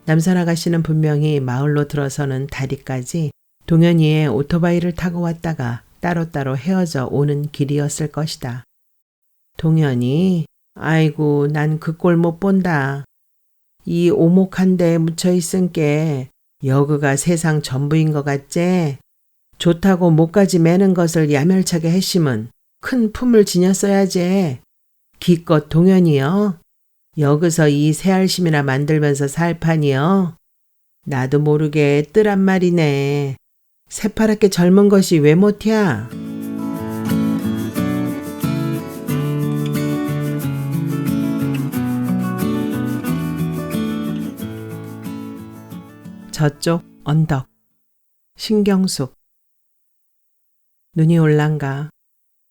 남선 아가씨는 분명히 마을로 들어서는 다리까지 동현이의 오토바이를 타고 왔다가 따로따로 헤어져 오는 길이었을 것이다. 동현이, 아이고 난 그 꼴 못 본다. 이 오목한 데에 묻혀있은께 여그가 세상 전부인 것 같제? 좋다고 목까지 매는 것을 야멸차게 했심은 큰 품을 지녔어야지. 기껏 동현이여. 여기서 이 새알심이나 만들면서 살 판이여. 나도 모르게 뜨란 말이네. 새파랗게 젊은 것이 왜 못이야? 저쪽 언덕. 신경숙. 눈이 올란가.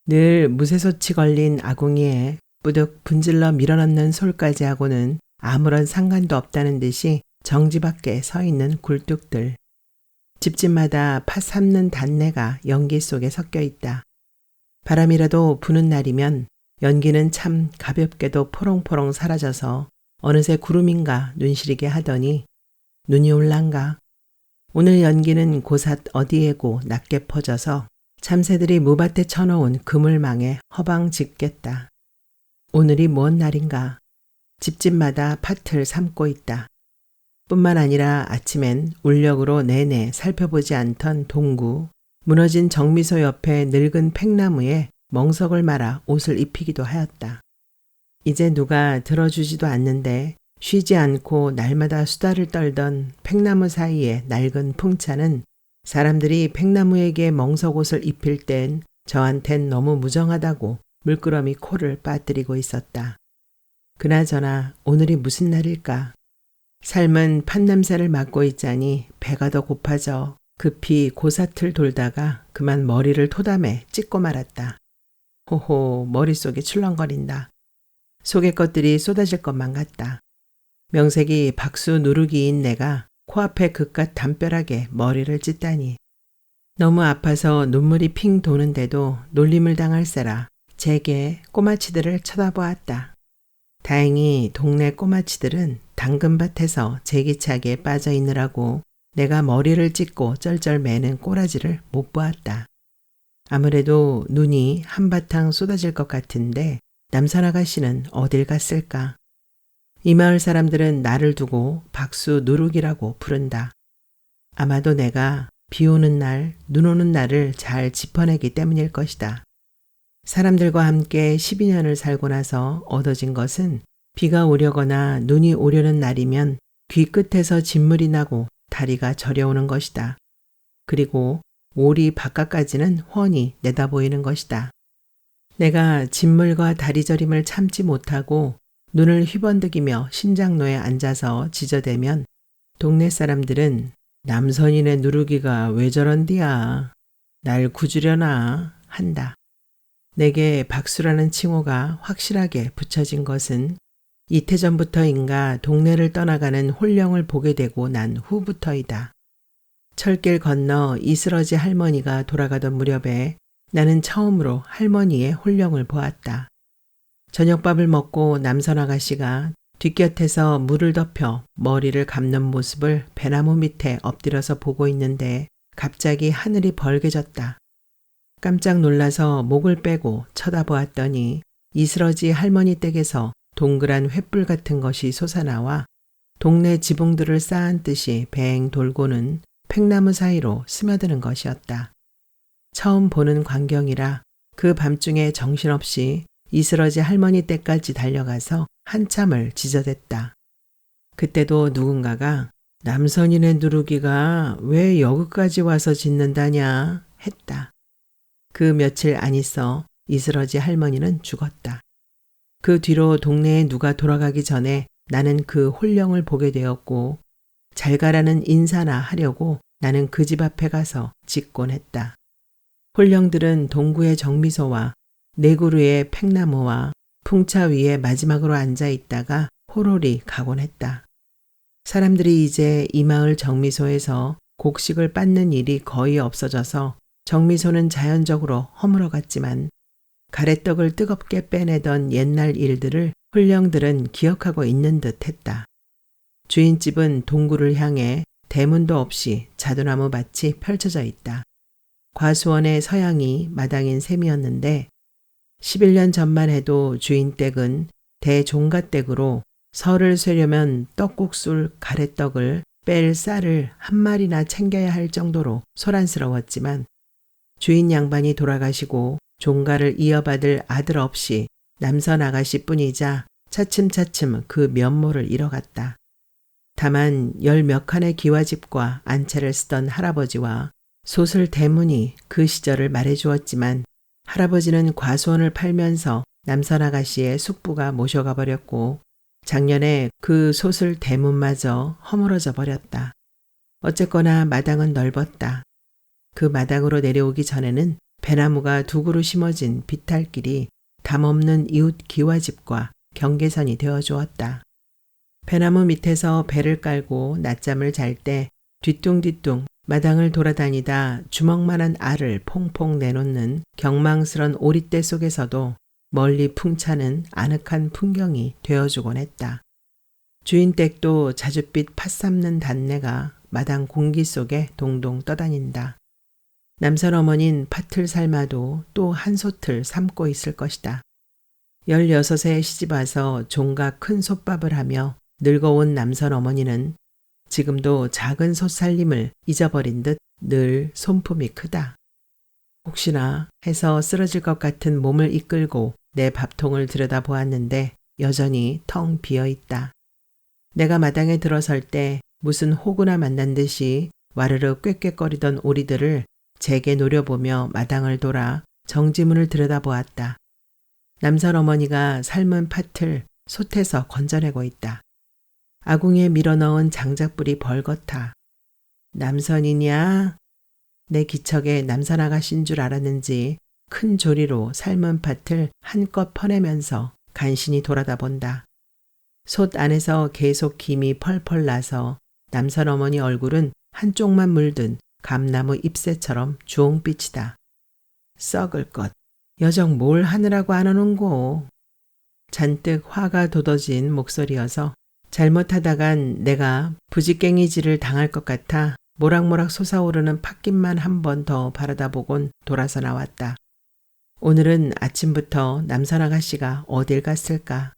늘 무쇠솥이 걸린 아궁이에 뿌득 분질러 밀어넣는 솔까지 하고는 아무런 상관도 없다는 듯이 정지 밖에 서 있는 굴뚝들. 집집마다 팥 삶는 단내가 연기 속에 섞여 있다. 바람이라도 부는 날이면 연기는 참 가볍게도 포롱포롱 사라져서 어느새 구름인가 눈시리게 하더니 눈이 올란가. 오늘 연기는 고삿 어디에고 낮게 퍼져서 참새들이 무밭에 쳐놓은 그물망에 허방 짙겠다. 오늘이 뭔 날인가. 집집마다 팥을 삶고 있다. 뿐만 아니라 아침엔 울력으로 내내 살펴보지 않던 동구, 무너진 정미소 옆에 늙은 팽나무에 멍석을 말아 옷을 입히기도 하였다. 이제 누가 들어주지도 않는데 쉬지 않고 날마다 수다를 떨던 팽나무 사이의 낡은 풍차는 사람들이 팽나무에게 멍석옷을 입힐 땐 저한텐 너무 무정하다고 물끄러미 코를 빠뜨리고 있었다. 그나저나 오늘이 무슨 날일까? 삶은 팥냄새를 맡고 있자니 배가 더 고파져 급히 고사틀 돌다가 그만 머리를 토담에 찢고 말았다. 호호, 머릿속이 출렁거린다. 속의 것들이 쏟아질 것만 같다. 명색이 박수 누르기인 내가 코앞에 그깟 담벼락에 머리를 찢다니. 너무 아파서 눈물이 핑 도는데도 놀림을 당할세라 제게 꼬마치들을 쳐다보았다. 다행히 동네 꼬마치들은 당근밭에서 제기차게 빠져 있느라고 내가 머리를 찢고 쩔쩔 매는 꼬라지를 못 보았다. 아무래도 눈이 한바탕 쏟아질 것 같은데 남선 아가씨는 어딜 갔을까? 이 마을 사람들은 나를 두고 박수 누룩이라고 부른다. 아마도 내가 비 오는 날, 눈 오는 날을 잘 짚어내기 때문일 것이다. 사람들과 함께 12년을 살고 나서 얻어진 것은 비가 오려거나 눈이 오려는 날이면 귀 끝에서 진물이 나고 다리가 저려오는 것이다. 그리고 오리 바깥까지는 훤히 내다보이는 것이다. 내가 진물과 다리 저림을 참지 못하고 눈을 휘번득이며 신장로에 앉아서 지저대면 동네 사람들은 남선인의 누르기가 왜 저런디야. 날 구주려나 한다. 내게 박수라는 칭호가 확실하게 붙여진 것은 이태 전부터인가 동네를 떠나가는 홀령을 보게 되고 난 후부터이다. 철길 건너 이스러지 할머니가 돌아가던 무렵에 나는 처음으로 할머니의 홀령을 보았다. 저녁밥을 먹고 남선 아가씨가 뒷곁에서 물을 덮여 머리를 감는 모습을 배나무 밑에 엎드려서 보고 있는데 갑자기 하늘이 벌게졌다. 깜짝 놀라서 목을 빼고 쳐다보았더니 이스러지 할머니 댁에서 동그란 횃불 같은 것이 솟아나와 동네 지붕들을 쌓은듯이 뱅 돌고는 팽나무 사이로 스며드는 것이었다. 처음 보는 광경이라 그 밤중에 정신없이 이스러지 할머니 댁까지 달려가서 한참을 지저댔다. 그때도 누군가가 남선인의 누르기가 왜 여기까지 와서 짖는다냐 했다. 그 며칠 안 있어 이스러지 할머니는 죽었다. 그 뒤로 동네에 누가 돌아가기 전에 나는 그 홀령을 보게 되었고 잘 가라는 인사나 하려고 나는 그 집 앞에 가서 짖곤 했다. 홀령들은 동구의 정미소와 네 그루의 팽나무와 풍차 위에 마지막으로 앉아 있다가 호롤이 가곤 했다. 사람들이 이제 이 마을 정미소에서 곡식을 빻는 일이 거의 없어져서 정미소는 자연적으로 허물어갔지만 가래떡을 뜨겁게 빼내던 옛날 일들을 홀령들은 기억하고 있는 듯 했다. 주인집은 동굴을 향해 대문도 없이 자두나무 밭이 펼쳐져 있다. 과수원의 서양이 마당인 셈이었는데 11년 전만 해도 주인 댁은 대종갓댁으로 설을 쇠려면 떡국술 가래떡을 뺄 쌀을 한 마리나 챙겨야 할 정도로 소란스러웠지만 주인 양반이 돌아가시고 종가를 이어받을 아들 없이 남선 아가씨뿐이자 차츰차츰 그 면모를 잃어갔다. 다만 10몇 칸의 기와집과 안채를 쓰던 할아버지와 솥을 대문이 그 시절을 말해주었지만 할아버지는 과수원을 팔면서 남선 아가씨의 숙부가 모셔가 버렸고 작년에 그 솥을 대문마저 허물어져 버렸다. 어쨌거나 마당은 넓었다. 그 마당으로 내려오기 전에는 배나무가 두 그루 심어진 비탈길이 담없는 이웃 기와집과 경계선이 되어주었다. 배나무 밑에서 배를 깔고 낮잠을 잘 때 뒤뚱뒤뚱 마당을 돌아다니다 주먹만한 알을 퐁퐁 내놓는 경망스런 오리떼 속에서도 멀리 풍차는 아늑한 풍경이 되어주곤 했다. 주인 댁도 자줏빛 팥 삶는 단내가 마당 공기 속에 동동 떠다닌다. 남선 어머닌 팥을 삶아도 또 한 솥을 삶고 있을 것이다. 16에 시집와서 종가 큰 솥밥을 하며 늙어온 남선 어머니는 지금도 작은 솥살림을 잊어버린 듯 늘 손품이 크다. 혹시나 해서 쓰러질 것 같은 몸을 이끌고 내 밥통을 들여다보았는데 여전히 텅 비어있다. 내가 마당에 들어설 때 무슨 호구나 만난 듯이 와르르 꾀꾀거리던 오리들을 제게 노려보며 마당을 돌아 정지문을 들여다보았다. 남선 어머니가 삶은 팥을 솥에서 건져내고 있다. 아궁이에 밀어넣은 장작불이 벌겋다. 남선이냐? 내 기척에 남선 아가씨인 줄 알았는지 큰 조리로 삶은 팥을 한껏 퍼내면서 간신히 돌아다 본다. 솥 안에서 계속 김이 펄펄 나서 남선 어머니 얼굴은 한쪽만 물든 감나무 잎새처럼 주홍빛이다. 썩을 것. 여정 뭘 하느라고 안 오는고. 잔뜩 화가 돋아진 목소리여서 잘못하다간 내가 부지깽이질을 당할 것 같아 모락모락 솟아오르는 팥김만 한 번 더 바라다 보곤 돌아서 나왔다. 오늘은 아침부터 남선 아가씨가 어딜 갔을까?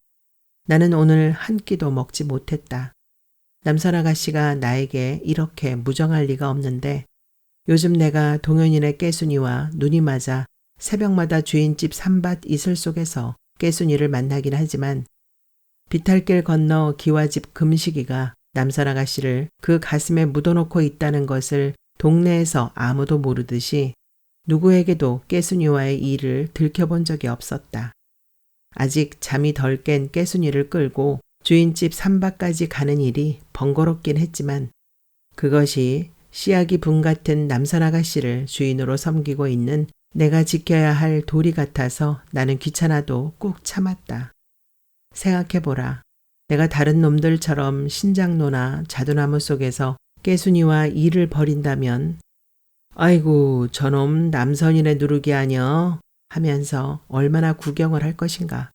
나는 오늘 한 끼도 먹지 못했다. 남선 아가씨가 나에게 이렇게 무정할 리가 없는데 요즘 내가 동현이네 깨순이와 눈이 맞아 새벽마다 주인집 산밭 이슬 속에서 깨순이를 만나긴 하지만 비탈길 건너 기와집 금식이가 남선 아가씨를 그 가슴에 묻어놓고 있다는 것을 동네에서 아무도 모르듯이 누구에게도 깨순이와의 일을 들켜본 적이 없었다. 아직 잠이 덜 깬 깨순이를 끌고 주인집 산밭까지 가는 일이 번거롭긴 했지만 그것이 씨앗이 분 같은 남선 아가씨를 주인으로 섬기고 있는 내가 지켜야 할 도리 같아서 나는 귀찮아도 꾹 참았다. 생각해보라. 내가 다른 놈들처럼 신장로나 자두나무 속에서 깨순이와 일을 벌인다면 아이고 저놈 남선이네 누룩이 아니여 하면서 얼마나 구경을 할 것인가.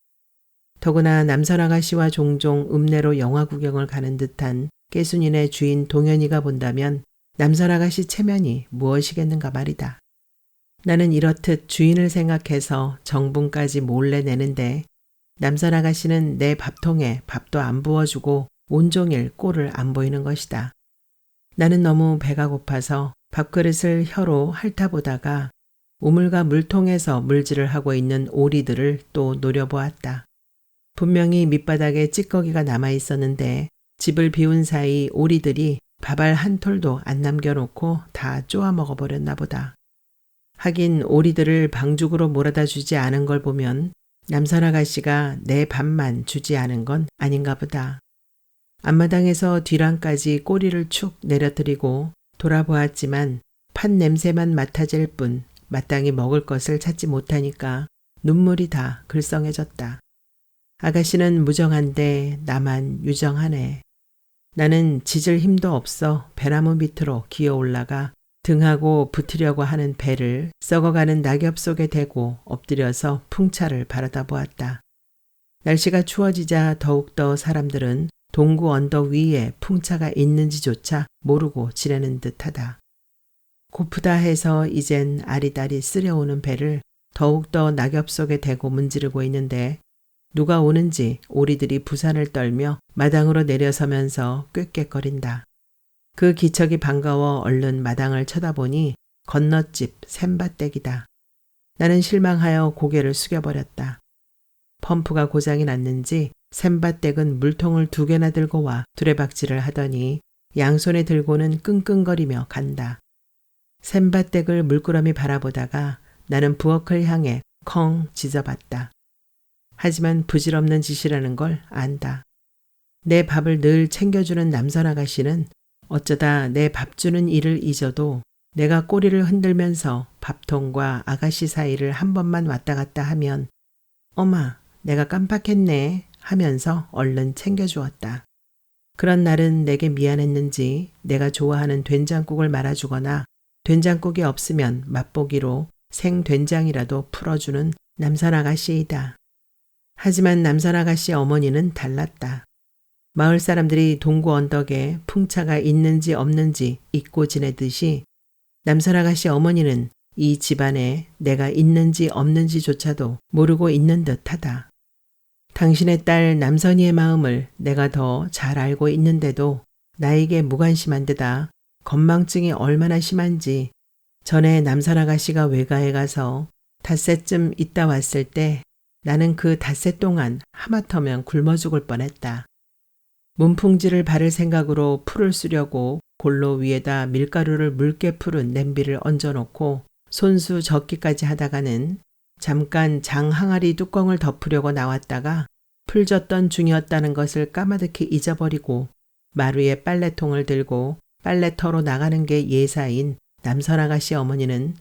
더구나 남선 아가씨와 종종 읍내로 영화 구경을 가는 듯한 깨순이네 주인 동현이가 본다면 남선 아가씨 체면이 무엇이겠는가 말이다. 나는 이렇듯 주인을 생각해서 정분까지 몰래 내는데 남선 아가씨는 내 밥통에 밥도 안 부어주고 온종일 꼴을 안 보이는 것이다. 나는 너무 배가 고파서 밥그릇을 혀로 핥아보다가 우물과 물통에서 물질을 하고 있는 오리들을 또 노려보았다. 분명히 밑바닥에 찌꺼기가 남아있었는데 집을 비운 사이 오리들이 밥알 한 톨도 안 남겨놓고 다 쪼아 먹어버렸나 보다. 하긴 오리들을 방죽으로 몰아다 주지 않은 걸 보면 남선 아가씨가 내 밥만 주지 않은 건 아닌가 보다. 앞마당에서 뒤랑까지 꼬리를 축 내려뜨리고 돌아보았지만 팥 냄새만 맡아질 뿐 마땅히 먹을 것을 찾지 못하니까 눈물이 다 글썽해졌다. 아가씨는 무정한데 나만 유정하네. 나는 짖을 힘도 없어 배나무 밑으로 기어 올라가 등하고 붙으려고 하는 배를 썩어가는 낙엽 속에 대고 엎드려서 풍차를 바라다 보았다. 날씨가 추워지자 더욱더 사람들은 동구 언덕 위에 풍차가 있는지조차 모르고 지내는 듯하다. 고프다 해서 이젠 아리따리 쓸려오는 배를 더욱더 낙엽 속에 대고 문지르고 있는데 누가 오는지 오리들이 부산을 떨며 마당으로 내려서면서 꾀꾀거린다. 그 기척이 반가워 얼른 마당을 쳐다보니 건너집 샘밭댁이다. 나는 실망하여 고개를 숙여버렸다. 펌프가 고장이 났는지 샘밭댁은 물통을 2개나 들고 와 두레박질을 하더니 양손에 들고는 끙끙거리며 간다. 샘밭댁을 물끄러미 바라보다가 나는 부엌을 향해 컹 짖어봤다. 하지만 부질없는 짓이라는 걸 안다. 내 밥을 늘 챙겨주는 남선 아가씨는 어쩌다 내 밥 주는 일을 잊어도 내가 꼬리를 흔들면서 밥통과 아가씨 사이를 한 번만 왔다 갔다 하면 어마, 내가 깜빡했네 하면서 얼른 챙겨주었다. 그런 날은 내게 미안했는지 내가 좋아하는 된장국을 말아주거나 된장국이 없으면 맛보기로 생된장이라도 풀어주는 남산 아가씨이다. 하지만 남산 아가씨 어머니는 달랐다. 마을 사람들이 동구 언덕에 풍차가 있는지 없는지 잊고 지내듯이 남산 아가씨 어머니는 이 집안에 내가 있는지 없는지조차도 모르고 있는 듯하다. 당신의 딸 남선이의 마음을 내가 더 잘 알고 있는데도 나에게 무관심한 데다 건망증이 얼마나 심한지 전에 남산 아가씨가 외가에 가서 닷새쯤 있다 왔을 때 나는 그 닷새 동안 하마터면 굶어 죽을 뻔했다. 문풍지를 바를 생각으로 풀을 쓰려고 골로 위에다 밀가루를 묽게 풀은 냄비를 얹어놓고 손수 적기까지 하다가는 잠깐 장 항아리 뚜껑을 덮으려고 나왔다가 풀 젓던 중이었다는 것을 까마득히 잊어버리고 마루에 빨래통을 들고 빨래터로 나가는 게 예사인 남선 아가씨 어머니는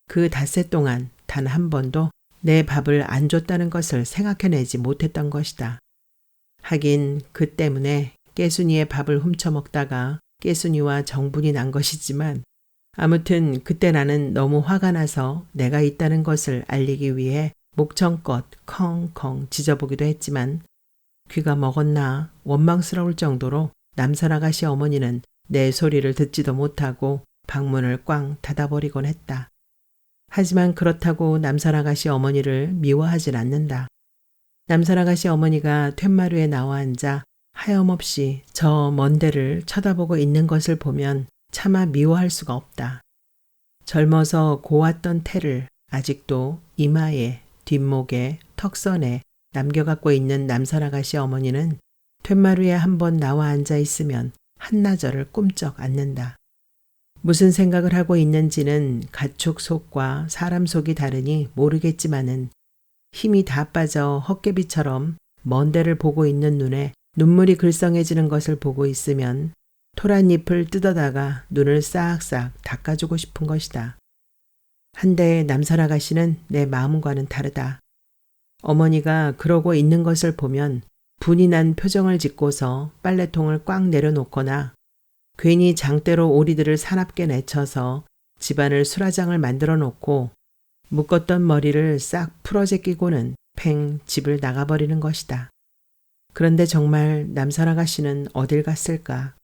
그 닷새 동안 단 한 번도 내 밥을 안 줬다는 것을 생각해내지 못했던 것이다. 하긴 그 때문에 깨순이의 밥을 훔쳐먹다가 깨순이와 정분이 난 것이지만 아무튼 그때 나는 너무 화가 나서 내가 있다는 것을 알리기 위해 목청껏 컹컹 짖어보기도 했지만 귀가 먹었나 원망스러울 정도로 남선 아가씨 어머니는 내 소리를 듣지도 못하고 방문을 꽝 닫아버리곤 했다. 하지만 그렇다고 남선 아가씨 어머니를 미워하진 않는다. 남선 아가씨 어머니가 툇마루에 나와 앉아 하염없이 저 먼 데를 쳐다보고 있는 것을 보면 차마 미워할 수가 없다. 젊어서 고왔던 태를 아직도 이마에, 뒷목에, 턱선에 남겨갖고 있는 남선 아가씨 어머니는 툇마루에 한번 나와 앉아 있으면 한나절을 꿈쩍 않는다. 무슨 생각을 하고 있는지는 가축 속과 사람 속이 다르니 모르겠지만은 힘이 다 빠져 헛개비처럼 먼 데를 보고 있는 눈에 눈물이 글썽해지는 것을 보고 있으면 토란잎을 뜯어다가 눈을 싹싹 닦아주고 싶은 것이다. 한데 남선 아가씨는 내 마음과는 다르다. 어머니가 그러고 있는 것을 보면 분이 난 표정을 짓고서 빨래통을 꽉 내려놓거나 괜히 장대로 오리들을 사납게 내쳐서 집안을 수라장을 만들어 놓고 묶었던 머리를 싹 풀어제끼고는 팽 집을 나가버리는 것이다. 그런데 정말 남선 아가씨는 어딜 갔을까?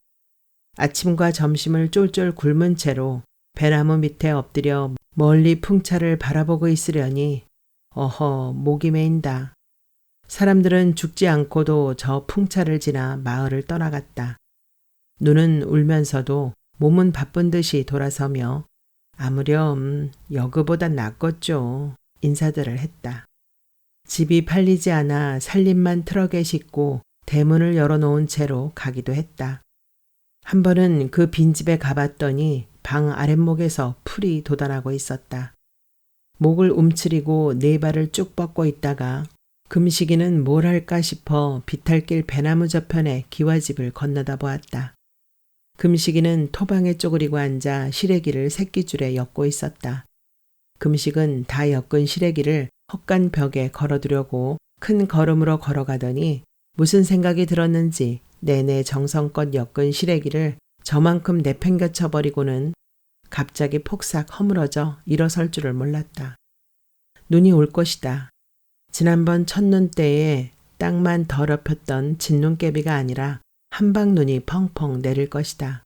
아침과 점심을 쫄쫄 굶은 채로 배나무 밑에 엎드려 멀리 풍차를 바라보고 있으려니 어허 목이 메인다. 사람들은 죽지 않고도 저 풍차를 지나 마을을 떠나갔다. 눈은 울면서도 몸은 바쁜 듯이 돌아서며 아무렴 여그보단 낫겠죠 인사들을 했다. 집이 팔리지 않아 살림만 트럭에 싣고 대문을 열어놓은 채로 가기도 했다. 한 번은 그 빈집에 가봤더니 방 아랫목에서 풀이 돋아나고 있었다. 목을 움츠리고 네 발을 쭉 뻗고 있다가 금식이는 뭘 할까 싶어 비탈길 배나무 저편에 기와집을 건너다 보았다. 금식이는 토방에 쪼그리고 앉아 시래기를 새끼줄에 엮고 있었다. 금식은 다 엮은 시래기를 헛간 벽에 걸어두려고 큰 걸음으로 걸어가더니 무슨 생각이 들었는지 내내 정성껏 엮은 시래기를 저만큼 내팽겨쳐버리고는 갑자기 폭삭 허물어져 일어설 줄을 몰랐다. 눈이 올 것이다. 지난번 첫눈 때에 땅만 더럽혔던 진눈깨비가 아니라 한방눈이 펑펑 내릴 것이다.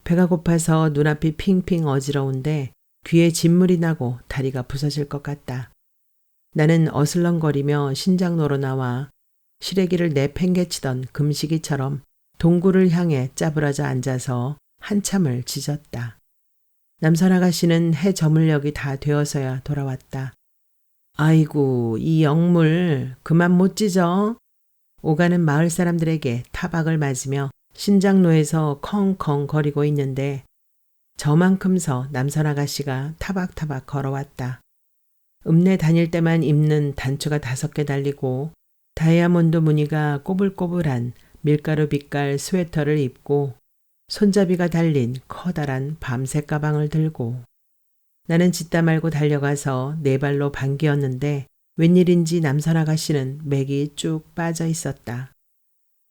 배가 고파서 눈앞이 핑핑 어지러운데 귀에 진물이 나고 다리가 부서질 것 같다. 나는 어슬렁거리며 신장로로 나와 시래기를 내팽개치던 금시기처럼 동굴을 향해 짜부라져 앉아서 한참을 짖었다. 남선 아가씨는 해 저물녘이 다 되어서야 돌아왔다. 아이고, 이 영물 그만 못 짖어. 오가는 마을 사람들에게 타박을 맞으며 신장로에서 컹컹 거리고 있는데 저만큼서 남선 아가씨가 타박타박 걸어왔다. 읍내 다닐 때만 입는 단추가 5개 달리고 다이아몬드 무늬가 꼬불꼬불한 밀가루 빛깔 스웨터를 입고 손잡이가 달린 커다란 밤새 가방을 들고 나는 짖다 말고 달려가서 4발로 반기었는데 웬일인지 남선 아가씨는 맥이 쭉 빠져 있었다.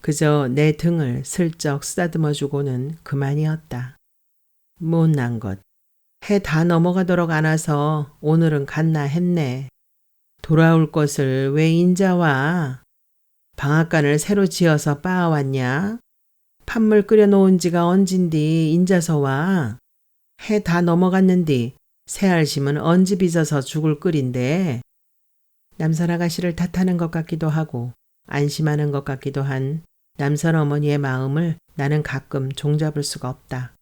그저 내 등을 슬쩍 쓰다듬어 주고는 그만이었다. 못난 것. 해 다 넘어가도록 안 와서 오늘은 갔나 했네. 돌아올 것을 왜 인자 와? 방앗간을 새로 지어서 빻아왔냐? 팥물 끓여 놓은 지가 언진디 인자서 와? 해 다 넘어갔는디 새알심은 언제 빚어서 죽을 끓인데. 남선 아가씨를 탓하는 것 같기도 하고 안심하는 것 같기도 한 남선 어머니의 마음을 나는 가끔 종잡을 수가 없다.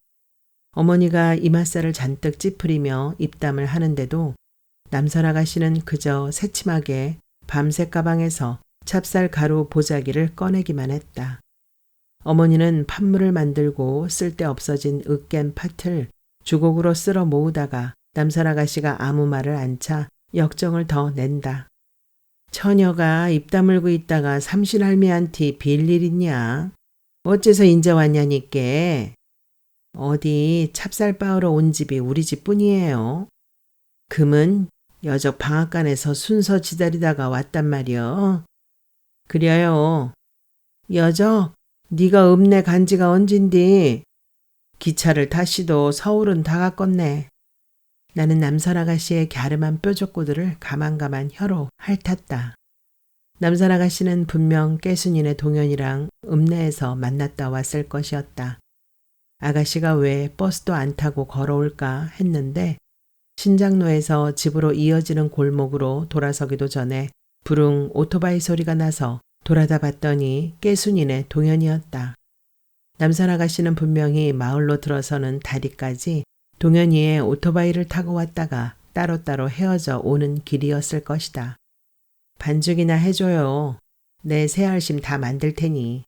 어머니가 이맛살을 잔뜩 찌푸리며 입담을 하는데도 남선 아가씨는 그저 새침하게 밤새 가방에서 찹쌀 가루 보자기를 꺼내기만 했다. 어머니는 팥물을 만들고 쓸데없어진 으깬 팥을 주걱으로 쓸어 모으다가 남선 아가씨가 아무 말을 안 차 역정을 더 낸다. 처녀가 입 다물고 있다가 삼신할미한테 빌 일 있냐? 어째서 인자 왔냐니께. 어디 찹쌀 빻으러 온 집이 우리 집뿐이에요. 금은 여적 방앗간에서 순서 기다리다가 왔단 말이여. 그려요. 여적, 네가 읍내 간 지가 언진디. 기차를 타시도 서울은 다 갔겠네. 나는 남선 아가씨의 갸름한 뾰족구들을 가만가만 혀로 핥았다. 남선 아가씨는 분명 깨순이네 동현이랑 읍내에서 만났다 왔을 것이었다. 아가씨가 왜 버스도 안 타고 걸어올까 했는데 신장로에서 집으로 이어지는 골목으로 돌아서기도 전에 부릉 오토바이 소리가 나서 돌아다 봤더니 깨순이네 동현이었다. 남선 아가씨는 분명히 마을로 들어서는 다리까지 동현이의 오토바이를 타고 왔다가 따로따로 헤어져 오는 길이었을 것이다. 반죽이나 해줘요. 내 새알심 다 만들 테니.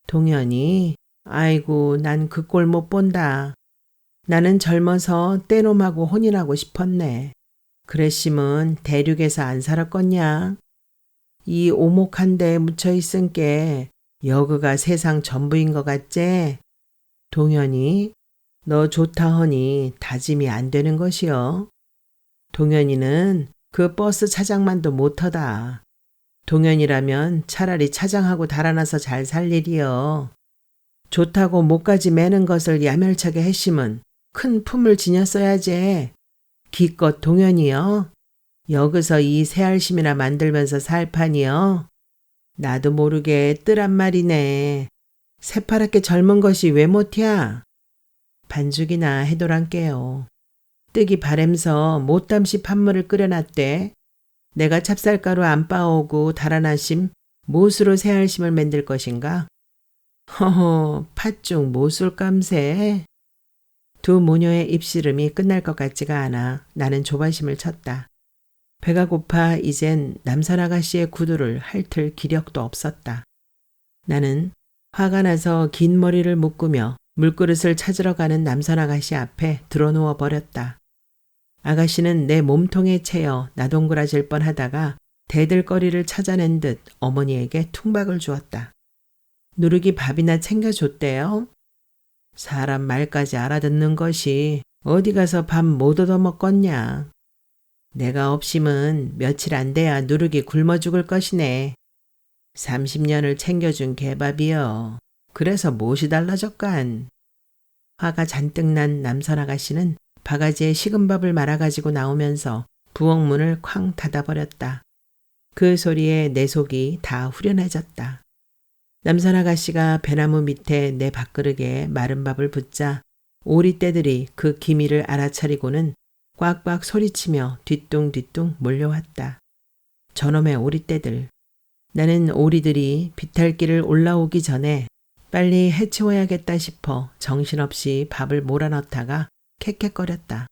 동현이, 아이고 난 그 꼴 못 본다. 나는 젊어서 떼놈하고 혼인하고 싶었네. 그랬심은 대륙에서 안 살았겠냐. 이 오목한 데에 묻혀있은께 여그가 세상 전부인 것 같제? 동현이, 너 좋다 허니 다짐이 안 되는 것이여. 동현이는 그 버스 차장만도 못하다. 동현이라면 차라리 차장하고 달아나서 잘 살 일이여. 좋다고 목까지 매는 것을 야멸차게 했심은 큰 품을 지녔어야지. 기껏 동현이여. 여기서 이 새알심이나 만들면서 살 판이여. 나도 모르게 뜨란 말이네. 새파랗게 젊은 것이 왜 못이야? 반죽이나 해도란께요. 뜨기 바램서 못담시 팥물을 끓여놨대. 내가 찹쌀가루 안 빻아오고 달아나심 못으로 새알심을 만들 것인가? 허허, 팥죽 못술 깜새. 두 모녀의 입씨름이 끝날 것 같지가 않아 나는 조바심을 쳤다. 배가 고파 이젠 남선 아가씨의 구두를 핥을 기력도 없었다. 나는 화가 나서 긴 머리를 묶으며 물그릇을 찾으러 가는 남선 아가씨 앞에 드러누워 버렸다. 아가씨는 내 몸통에 채여 나동그라질 뻔하다가 대들거리를 찾아낸 듯 어머니에게 퉁박을 주었다. 누르기 밥이나 챙겨줬대요. 사람 말까지 알아듣는 것이 어디 가서 밥 못 얻어먹겠냐. 내가 없이면 며칠 안 돼야 누르기 굶어 죽을 것이네. 30년을 챙겨준 개밥이여. 그래서 못이 달라졌간. 화가 잔뜩 난 남선 아가씨는 바가지에 식은 밥을 말아가지고 나오면서 부엌문을 쾅 닫아버렸다. 그 소리에 내 속이 다 후련해졌다. 남산 아가씨가 배나무 밑에 내 밥그릇에 마른 밥을 붓자 오리떼들이 그 기미를 알아차리고는 꽉꽉 소리치며 뒤뚱뒤뚱 몰려왔다. 저놈의 오리떼들. 나는 오리들이 비탈길을 올라오기 전에 빨리 해치워야겠다 싶어 정신없이 밥을 몰아넣다가 캑캑거렸다.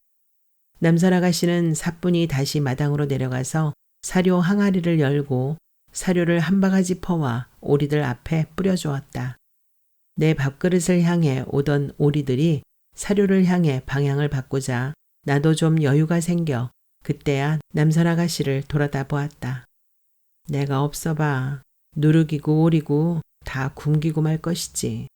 남산 아가씨는 사뿐히 다시 마당으로 내려가서 사료 항아리를 열고 사료를 한 바가지 퍼와 오리들 앞에 뿌려주었다. 내 밥그릇을 향해 오던 오리들이 사료를 향해 방향을 바꾸자 나도 좀 여유가 생겨 그때야 남산 아가씨를 돌아다 보았다. 내가 없어봐. 누룩이고 오리고 다 굶기고 말 것이지.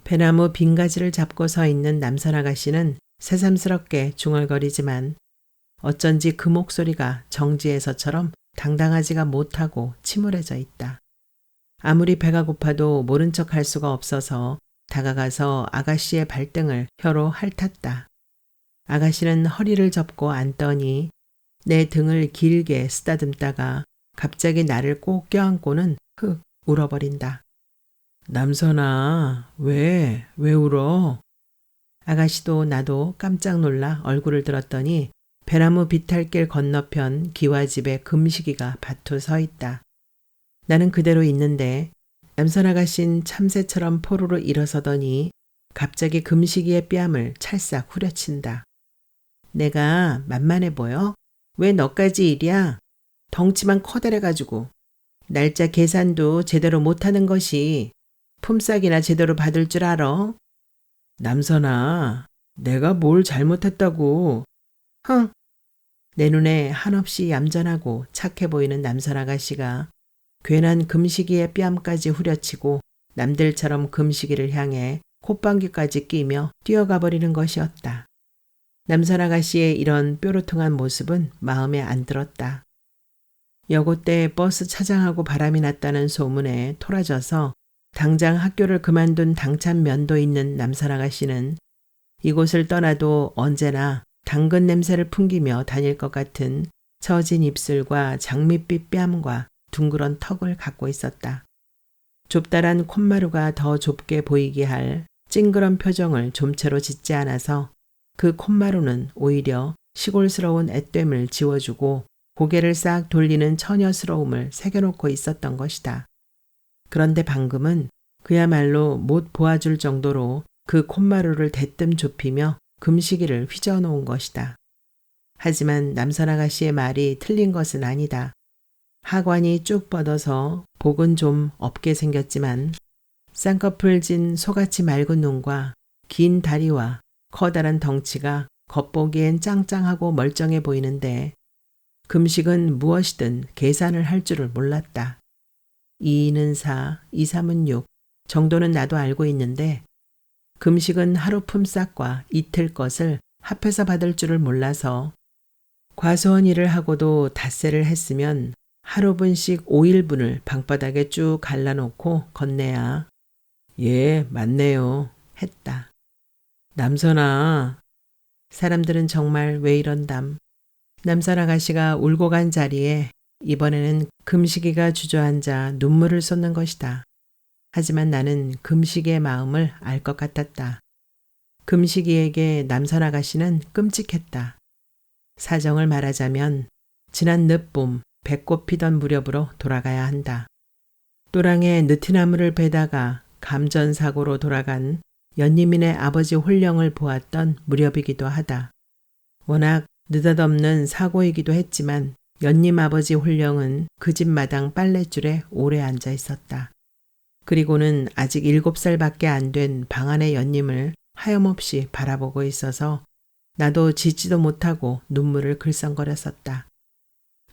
배나무 빈가지를 잡고 서 있는 남산 아가씨는 새삼스럽게 중얼거리지만 어쩐지 그 목소리가 정지에서처럼 당당하지가 못하고 침울해져 있다. 아무리 배가 고파도 모른 척 할 수가 없어서 다가가서 아가씨의 발등을 혀로 핥았다. 아가씨는 허리를 접고 앉더니 내 등을 길게 쓰다듬다가 갑자기 나를 꼭 껴안고는 흑 울어버린다. 남선아, 왜 울어? 아가씨도 나도 깜짝 놀라 얼굴을 들었더니 배나무 비탈길 건너편 기와집에 금식이가 밭으로 서 있다. 나는 그대로 있는데 남선 아가씨는 참새처럼 포로로 일어서더니 갑자기 금식이의 뺨을 찰싹 후려친다. 내가 만만해 보여? 왜 너까지 이랴? 덩치만 커다래가지고 날짜 계산도 제대로 못하는 것이 품삯이나 제대로 받을 줄 알아? 남선아, 내가 뭘 잘못했다고. 흥! 내 눈에 한없이 얌전하고 착해 보이는 남선 아가씨가 괜한 금식이의 뺨까지 후려치고 남들처럼 금식이를 향해 콧방귀까지 끼며 뛰어가 버리는 것이었다. 남선 아가씨의 이런 뾰루퉁한 모습은 마음에 안 들었다. 여고 때 버스 차장하고 바람이 났다는 소문에 토라져서 당장 학교를 그만둔 당찬 면도 있는 남산 아가씨는 이곳을 떠나도 언제나 당근 냄새를 풍기며 다닐 것 같은 처진 입술과 장밋빛 뺨과 둥그런 턱을 갖고 있었다. 좁다란 콧마루가 더 좁게 보이게 할 찡그런 표정을 좀채로 짓지 않아서 그 콧마루는 오히려 시골스러운 앳됨을 지워주고 고개를 싹 돌리는 처녀스러움을 새겨놓고 있었던 것이다. 그런데 방금은 그야말로 못 보아줄 정도로 그 콧마루를 대뜸 좁히며 금시기를 휘저어놓은 것이다. 하지만 남선 아가씨의 말이 틀린 것은 아니다. 하관이 쭉 뻗어서 복은 좀 없게 생겼지만 쌍꺼풀 진 소같이 맑은 눈과 긴 다리와 커다란 덩치가 겉보기엔 짱짱하고 멀쩡해 보이는데 금식은 무엇이든 계산을 할 줄을 몰랐다. 2는 4, 2, 3은 6 정도는 나도 알고 있는데 금식은 하루 품삯과 이틀 것을 합해서 받을 줄을 몰라서 과소한 일을 하고도 닷새를 했으면 하루분씩 5일분을 방바닥에 쭉 갈라놓고 건네야 예, 맞네요 했다. 남선아, 사람들은 정말 왜 이런담. 남산 아가씨가 울고 간 자리에 이번에는 금식이가 주저앉아 눈물을 쏟는 것이다. 하지만 나는 금식이의 마음을 알 것 같았다. 금식이에게 남산 아가씨는 끔찍했다. 사정을 말하자면 지난 늦봄 배꽃 피던 무렵으로 돌아가야 한다. 또랑에 느티나무를 베다가 감전사고로 돌아간 연님인의 아버지 홀령을 보았던 무렵이기도 하다. 워낙 느닷없는 사고이기도 했지만 연님 아버지 홀령은 그 집 마당 빨랫줄에 오래 앉아 있었다. 그리고는 아직 7살밖에 안 된 방 안의 연님을 하염없이 바라보고 있어서 나도 짖지도 못하고 눈물을 글썽거렸었다.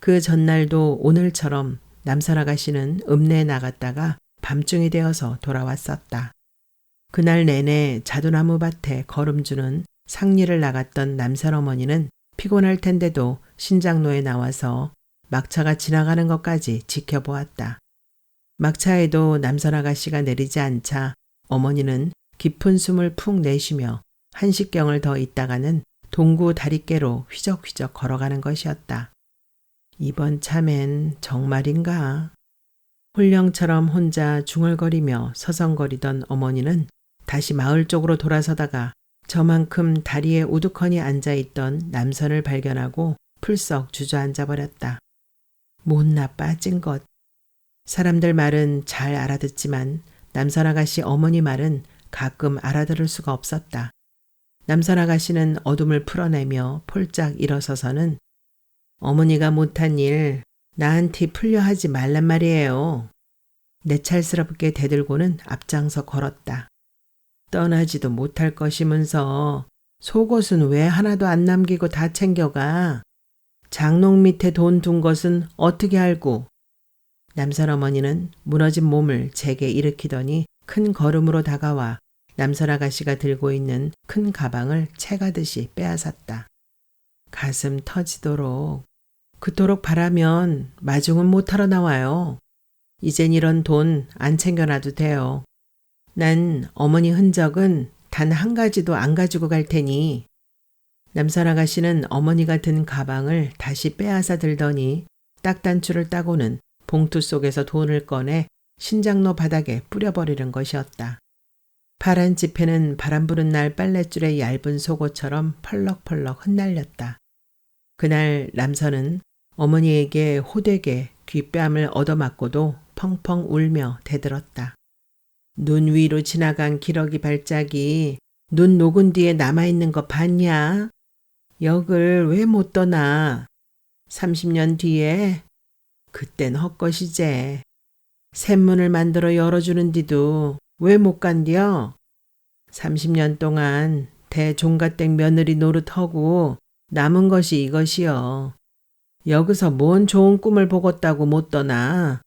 그 전날도 오늘처럼 남산 아가씨는 읍내에 나갔다가 밤중이 되어서 돌아왔었다. 그날 내내 자두나무 밭에 걸음주는 상리를 나갔던 남산 어머니는 피곤할 텐데도 신장로에 나와서 막차가 지나가는 것까지 지켜보았다. 막차에도 남산 아가씨가 내리지 않자 어머니는 깊은 숨을 푹 내쉬며 한식경을 더 있다가는 동구 다리께로 휘적휘적 걸어가는 것이었다. 이번 참엔 정말인가? 홀령처럼 혼자 중얼거리며 서성거리던 어머니는 다시 마을 쪽으로 돌아서다가 저만큼 다리에 우두커니 앉아있던 남선을 발견하고 풀썩 주저앉아 버렸다. 못나 빠진 것. 사람들 말은 잘 알아듣지만 남선 아가씨 어머니 말은 가끔 알아들을 수가 없었다. 남선 아가씨는 어둠을 풀어내며 폴짝 일어서서는 어머니가 못한 일 나한테 풀려 하지 말란 말이에요. 내찰스럽게 대들고는 앞장서 걸었다. 떠나지도 못할 것이면서 속옷은 왜 하나도 안 남기고 다 챙겨가? 장롱 밑에 돈 둔 것은 어떻게 알고? 남선 어머니는 무너진 몸을 제게 일으키더니 큰 걸음으로 다가와 남선 아가씨가 들고 있는 큰 가방을 채가듯이 빼앗았다. 가슴 터지도록 그토록 바라면 마중은 못하러 나와요. 이젠 이런 돈 안 챙겨놔도 돼요. 난 어머니 흔적은 단 한 가지도 안 가지고 갈 테니. 남선 아가씨는 어머니가 든 가방을 다시 빼앗아 들더니 딱단추를 따고는 봉투 속에서 돈을 꺼내 신장로 바닥에 뿌려버리는 것이었다. 파란 지폐는 바람 부는 날 빨랫줄의 얇은 속옷처럼 펄럭펄럭 흩날렸다. 그날 남선은 어머니에게 호되게 귓뺨을 얻어맞고도 펑펑 울며 대들었다. 눈 위로 지나간 기러기 발작이 눈 녹은 뒤에 남아있는 거 봤냐? 역을 왜 못 떠나? 30년 뒤에? 그땐 헛것이제. 샘문을 만들어 열어주는디도 왜 못 간디요? 30년 동안 대종갓댁 며느리 노릇하고 남은 것이 이것이여. 여기서 뭔 좋은 꿈을 보겄다고 못 떠나.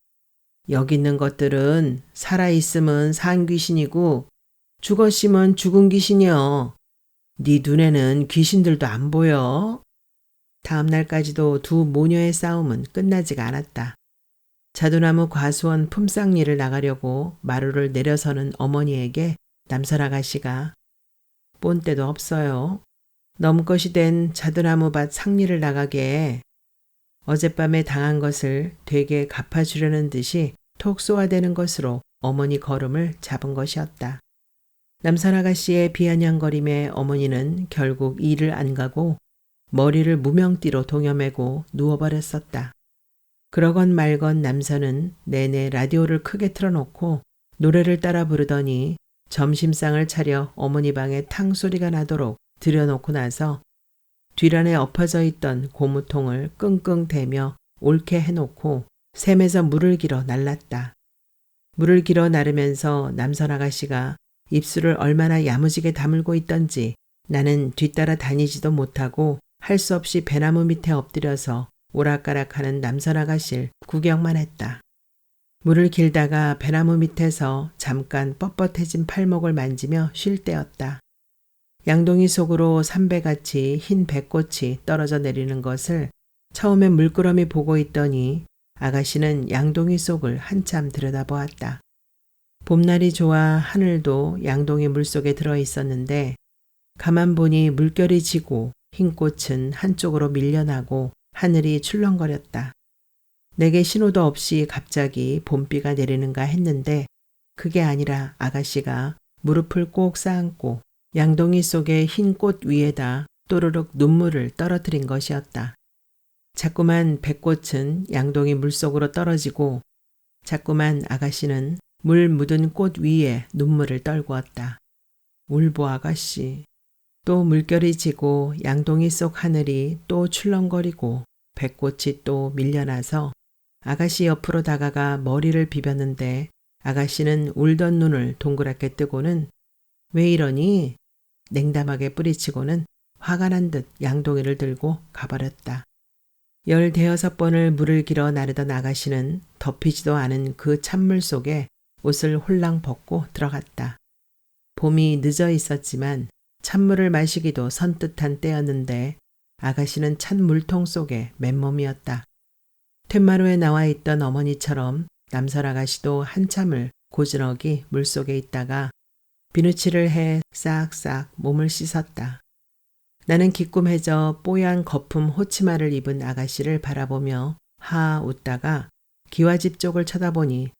여기 있는 것들은 살아있으면 산 귀신이고 죽었으면 죽은 귀신이여. 네 눈에는 귀신들도 안 보여. 다음 날까지도 두 모녀의 싸움은 끝나지가 않았다. 자두나무 과수원 품삯일을 나가려고 마루를 내려서는 어머니에게 남선 아가씨가 본때도 없어요. 넘것이 된 자두나무밭 삭리를 나가게 어젯밤에 당한 것을 되게 갚아주려는 듯이 톡 쏘아대는 것으로 어머니 걸음을 잡은 것이었다. 남선 아가씨의 비아냥거림에 어머니는 결국 일을 안 가고 머리를 무명띠로 동여매고 누워버렸었다. 그러건 말건 남선은 내내 라디오를 크게 틀어놓고 노래를 따라 부르더니 점심상을 차려 어머니 방에 탕소리가 나도록 들여놓고 나서 뒤란에 엎어져 있던 고무통을 끙끙 대며 옳게 해놓고 샘에서 물을 길어 날랐다. 물을 길어 나르면서 남선 아가씨가 입술을 얼마나 야무지게 다물고 있던지 나는 뒤따라 다니지도 못하고 할 수 없이 배나무 밑에 엎드려서 오락가락하는 남선 아가씨를 구경만 했다. 물을 길다가 배나무 밑에서 잠깐 뻣뻣해진 팔목을 만지며 쉴 때였다. 양동이 속으로 삼배같이 흰 백꽃이 떨어져 내리는 것을 처음엔 물끄러미 보고 있더니 아가씨는 양동이 속을 한참 들여다보았다. 봄날이 좋아 하늘도 양동이 물속에 들어 있었는데 가만 보니 물결이 지고 흰 꽃은 한쪽으로 밀려나고 하늘이 출렁거렸다. 내게 신호도 없이 갑자기 봄비가 내리는가 했는데 그게 아니라 아가씨가 무릎을 꼭 쌓고 양동이 속의 흰 꽃 위에다 또르륵 눈물을 떨어뜨린 것이었다. 자꾸만 백꽃은 양동이 물속으로 떨어지고 자꾸만 아가씨는 물 묻은 꽃 위에 눈물을 떨구었다. 울보 아가씨. 또 물결이 지고 양동이 속 하늘이 또 출렁거리고 백꽃이 또 밀려나서 아가씨 옆으로 다가가 머리를 비볐는데 아가씨는 울던 눈을 동그랗게 뜨고는 왜 이러니? 냉담하게 뿌리치고는 화가 난 듯 양동이를 들고 가버렸다. 16번을 물을 길어 나르던 아가씨는 덮이지도 않은 그 찬물 속에 옷을 홀랑 벗고 들어갔다. 봄이 늦어 있었지만 찬물을 마시기도 선뜻한 때였는데 아가씨는 찬 물통 속에 맨몸이었다. 툇마루에 나와 있던 어머니처럼 남선 아가씨도 한참을 고즈넉이 물속에 있다가 비누칠을 해 싹싹 몸을 씻었다. 나는 기꿈해져 뽀얀 거품 호치마를 입은 아가씨를 바라보며 하 웃다가 기와집 쪽을 쳐다보니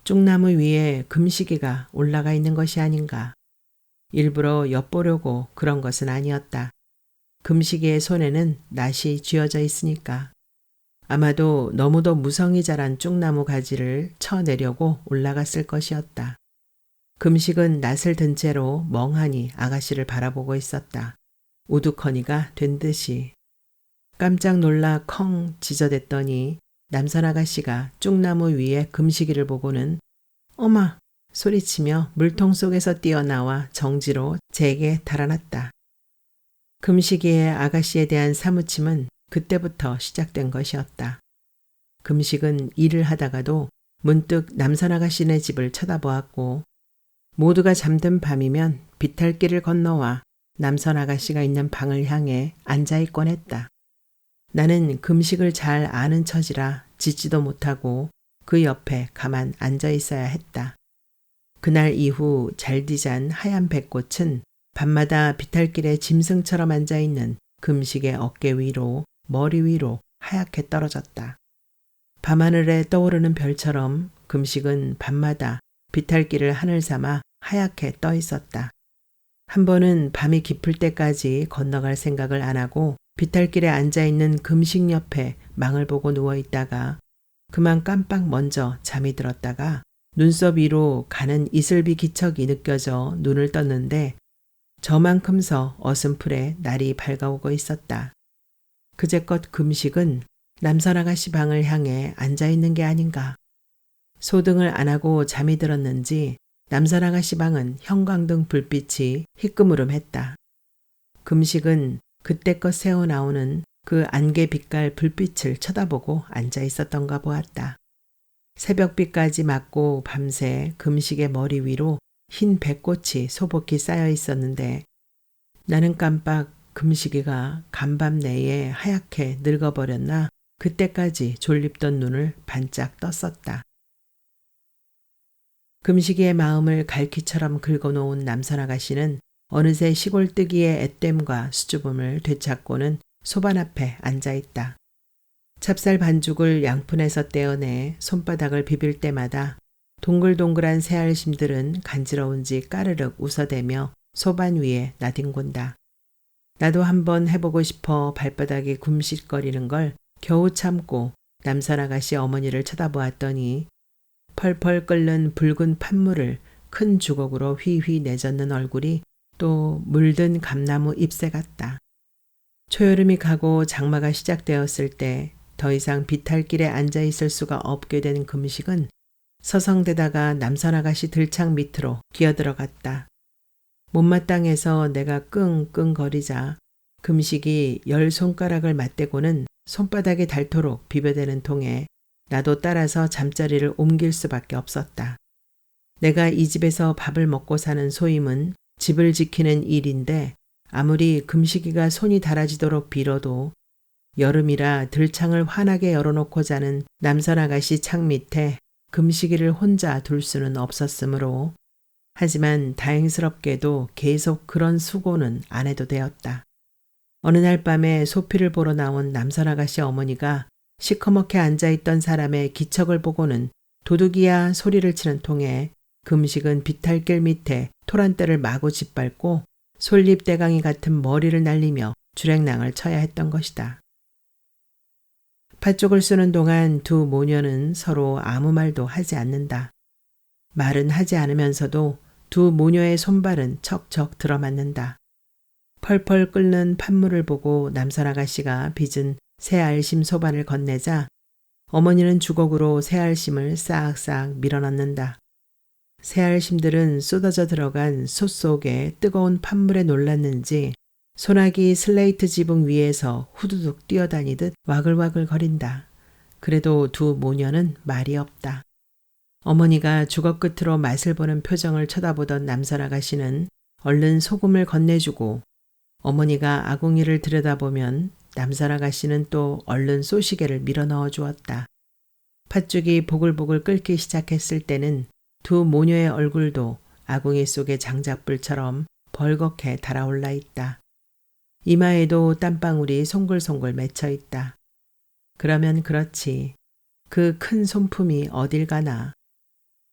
쭉나무 위에 금시계가 올라가 있는 것이 아닌가. 일부러 엿보려고 그런 것은 아니었다. 금시계의 손에는 낫이 쥐어져 있으니까. 아마도 너무도 무성이 자란 쭉 나무 가지를 쳐내려고 올라갔을 것이었다. 금식은 낫을 든 채로 멍하니 아가씨를 바라보고 있었다. 우두커니가 된 듯이. 깜짝 놀라 컹 지저댔더니 남선 아가씨가 쭉 나무 위에 금시기를 보고는 어마 소리치며 물통 속에서 뛰어나와 정지로 제게 달아났다. 금시기의 아가씨에 대한 사무침은 그때부터 시작된 것이었다. 금식은 일을 하다가도 문득 남선 아가씨네 집을 쳐다보았고 모두가 잠든 밤이면 비탈길을 건너와 남선 아가씨가 있는 방을 향해 앉아있곤 했다. 나는 금식을 잘 아는 처지라 짖지도 못하고 그 옆에 가만 앉아 있어야 했다. 그날 이후 잘디잔 하얀 백꽃은 밤마다 비탈길에 짐승처럼 앉아있는 금식의 어깨 위로 머리 위로 하얗게 떨어졌다. 밤하늘에 떠오르는 별처럼 금식은 밤마다 비탈길을 하늘 삼아 하얗게 떠 있었다. 한 번은 밤이 깊을 때까지 건너갈 생각을 안 하고 비탈길에 앉아있는 금식 옆에 망을 보고 누워있다가 그만 깜빡 먼저 잠이 들었다가 눈썹 위로 가는 이슬비 기척이 느껴져 눈을 떴는데 저만큼서 어슴풀에 날이 밝아오고 있었다. 그제껏 금식은 남선 아가씨 방을 향해 앉아있는 게 아닌가. 소등을 안 하고 잠이 들었는지 남선 아가씨 방은 형광등 불빛이 희끄무름했다. 금식은 그때껏 새어나오는 그 안개 빛깔 불빛을 쳐다보고 앉아 있었던가 보았다. 새벽빛까지 맞고 밤새 금식의 머리 위로 흰 백꽃이 소복히 쌓여 있었는데 나는 깜빡 금식이가 간밤 내에 하얗게 늙어버렸나 그때까지 졸립던 눈을 반짝 떴었다. 금식이의 마음을 갈퀴처럼 긁어놓은 남선 아가씨는 어느새 시골뜨기의 앳됨과 수줍음을 되찾고는 소반 앞에 앉아있다. 찹쌀 반죽을 양푼에서 떼어내 손바닥을 비빌 때마다 동글동글한 새알심들은 간지러운지 까르륵 웃어대며 소반 위에 나뒹군다. 나도 한번 해보고 싶어 발바닥이 굼씰거리는 걸 겨우 참고 남선 아가씨 어머니를 쳐다보았더니 펄펄 끓는 붉은 판물을 큰 주걱으로 휘휘 내젓는 얼굴이 또 물든 감나무 잎새 같다. 초여름이 가고 장마가 시작되었을 때 더 이상 비탈길에 앉아 있을 수가 없게 된 금식은 서성대다가 남선 아가씨 들창 밑으로 기어들어갔다. 못마땅해서 내가 끙끙거리자 금식이 10손가락을 맞대고는 손바닥에 닳도록 비벼대는 통에 나도 따라서 잠자리를 옮길 수밖에 없었다. 내가 이 집에서 밥을 먹고 사는 소임은 집을 지키는 일인데 아무리 금식이가 손이 닳아지도록 빌어도 여름이라 들창을 환하게 열어놓고 자는 남선 아가씨 창 밑에 금식이를 혼자 둘 수는 없었으므로 하지만 다행스럽게도 계속 그런 수고는 안 해도 되었다. 어느 날 밤에 소피를 보러 나온 남선 아가씨 어머니가 시커멓게 앉아있던 사람의 기척을 보고는 도둑이야 소리를 치는 통에 금식은 비탈길 밑에 토란대를 마구 짓밟고 솔잎대강이 같은 머리를 날리며 주랭랑을 쳐야 했던 것이다. 팥죽을 쓰는 동안 두 모녀는 서로 아무 말도 하지 않는다. 말은 하지 않으면서도 두 모녀의 손발은 척척 들어맞는다. 펄펄 끓는 판물을 보고 남선 아가씨가 빚은 새알심 소반을 건네자 어머니는 주걱으로 새알심을 싹싹 밀어넣는다. 새알심들은 쏟아져 들어간 솥 속에 뜨거운 판물에 놀랐는지 소나기 슬레이트 지붕 위에서 후두둑 뛰어다니듯 와글와글 거린다. 그래도 두 모녀는 말이 없다. 어머니가 주걱 끝으로 맛을 보는 표정을 쳐다보던 남선 아가씨는 얼른 소금을 건네주고 어머니가 아궁이를 들여다보면 남선 아가씨는 또 얼른 쏘시개를 밀어 넣어 주었다. 팥죽이 보글보글 끓기 시작했을 때는 두 모녀의 얼굴도 아궁이 속의 장작불처럼 벌겋게 달아올라 있다. 이마에도 땀방울이 송글송글 맺혀 있다. 그러면 그렇지. 그 큰 손품이 어딜 가나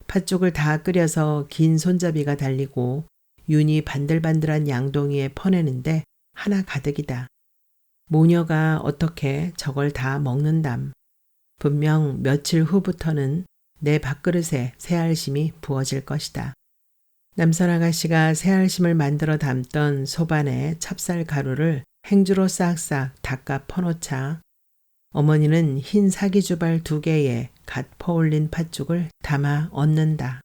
팥죽을 다 끓여서 긴 손잡이가 달리고 윤이 반들반들한 양동이에 퍼내는데 하나 가득이다. 모녀가 어떻게 저걸 다 먹는담. 분명 며칠 후부터는 내 밥그릇에 새알심이 부어질 것이다. 남선 아가씨가 새알심을 만들어 담던 소반에 찹쌀 가루를 행주로 싹싹 닦아 퍼놓자 어머니는 흰 사기주발 2개에 갓 퍼올린 팥죽을 담아 얹는다.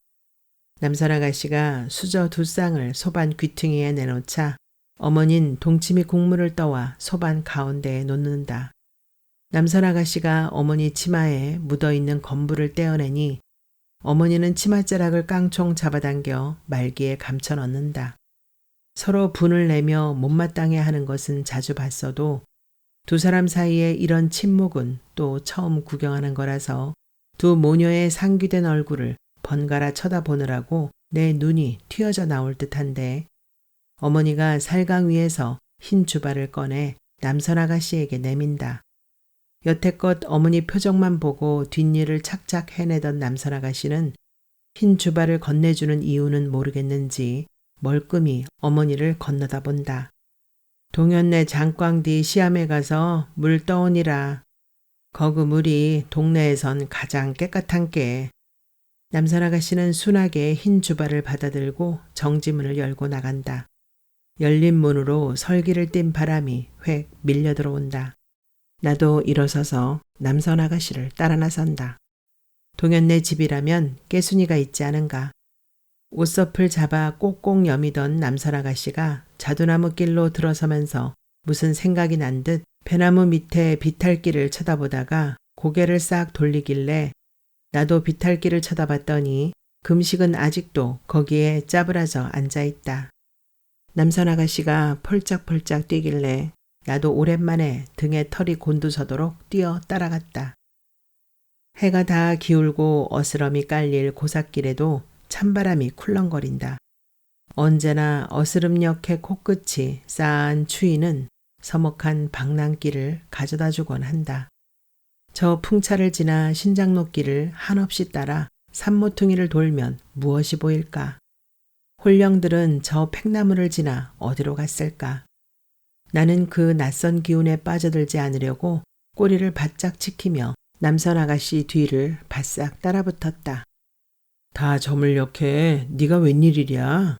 남선 아가씨가 수저 2쌍을 소반 귀퉁이에 내놓자 어머닌 동치미 국물을 떠와 소반 가운데에 놓는다. 남선 아가씨가 어머니 치마에 묻어있는 건부를 떼어내니 어머니는 치맛자락을 깡총 잡아당겨 말기에 감춰 넣는다. 서로 분을 내며 못마땅해 하는 것은 자주 봤어도 2 사람 사이에 이런 침묵은 또 처음 구경하는 거라서 2 모녀의 상귀된 얼굴을 번갈아 쳐다보느라고 내 눈이 튀어져 나올 듯한데 어머니가 살강 위에서 흰 주발을 꺼내 남선 아가씨에게 내민다. 여태껏 어머니 표정만 보고 뒷일을 착착 해내던 남선 아가씨는 흰 주발을 건네주는 이유는 모르겠는지 멀끔히 어머니를 건너다 본다. 동현네 장광디 시암에 가서 물 떠오니라. 거그 물이 동네에선 가장 깨끗한께. 남선 아가씨는 순하게 흰 주발을 받아들고 정지문을 열고 나간다. 열린 문으로 설기를 띤 바람이 획 밀려 들어온다. 나도 일어서서 남선 아가씨를 따라 나선다. 동현네 집이라면 깨순이가 있지 않은가. 옷서풀 잡아 꼭꼭 여미던 남선 아가씨가 자두나무 길로 들어서면서 무슨 생각이 난 듯 배나무 밑에 비탈길을 쳐다보다가 고개를 싹 돌리길래 나도 비탈길을 쳐다봤더니 금식은 아직도 거기에 짜부라져 앉아있다. 남선 아가씨가 펄짝펄짝 뛰길래 나도 오랜만에 등에 털이 곤두서도록 뛰어 따라갔다. 해가 다 기울고 어스럼이 깔릴 고삿길에도 찬바람이 쿨렁거린다. 언제나 어스름녘의 코끝이 싸한 추위는 서먹한 방랑길을 가져다주곤 한다. 저 풍차를 지나 신장로길을 한없이 따라 산모퉁이를 돌면 무엇이 보일까? 홀령들은 저 팽나무를 지나 어디로 갔을까? 나는 그 낯선 기운에 빠져들지 않으려고 꼬리를 바짝 치키며 남선 아가씨 뒤를 바싹 따라붙었다. 다 저물녘에 네가 웬일이랴?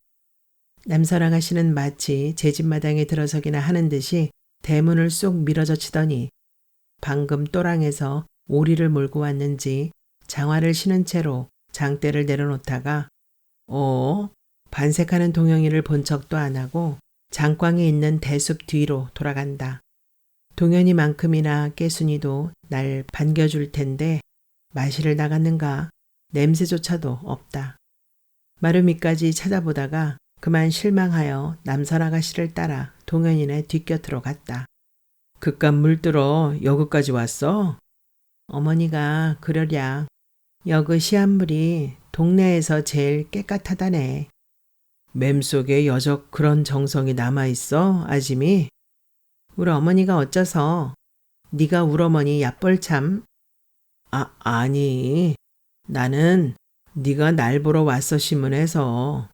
남선 아가씨는 마치 제 집 마당에 들어서기나 하는 듯이 대문을 쏙 밀어젖히더니 방금 또랑에서 오리를 몰고 왔는지 장화를 신은 채로 장대를 내려놓다가 반색하는 동영이를 본 척도 안 하고 장광에 있는 대숲 뒤로 돌아간다. 동현이만큼이나 깨순이도 날 반겨줄 텐데 마실을 나갔는가 냄새조차도 없다. 마루밑까지 찾아보다가 그만 실망하여 남선 아가씨를 따라 동현이네 뒷곁으로 갔다. 그깟 물들어 여기까지 왔어? 어머니가 그러랴. 여그 시암물이 동네에서 제일 깨끗하다네. 맴속에 여적 그런 정성이 남아있어, 아짐이? 우리 어머니가 어쩌서? 네가 우리 어머니 얕벌참. 아니. 나는 네가 날 보러 왔어 신문해서.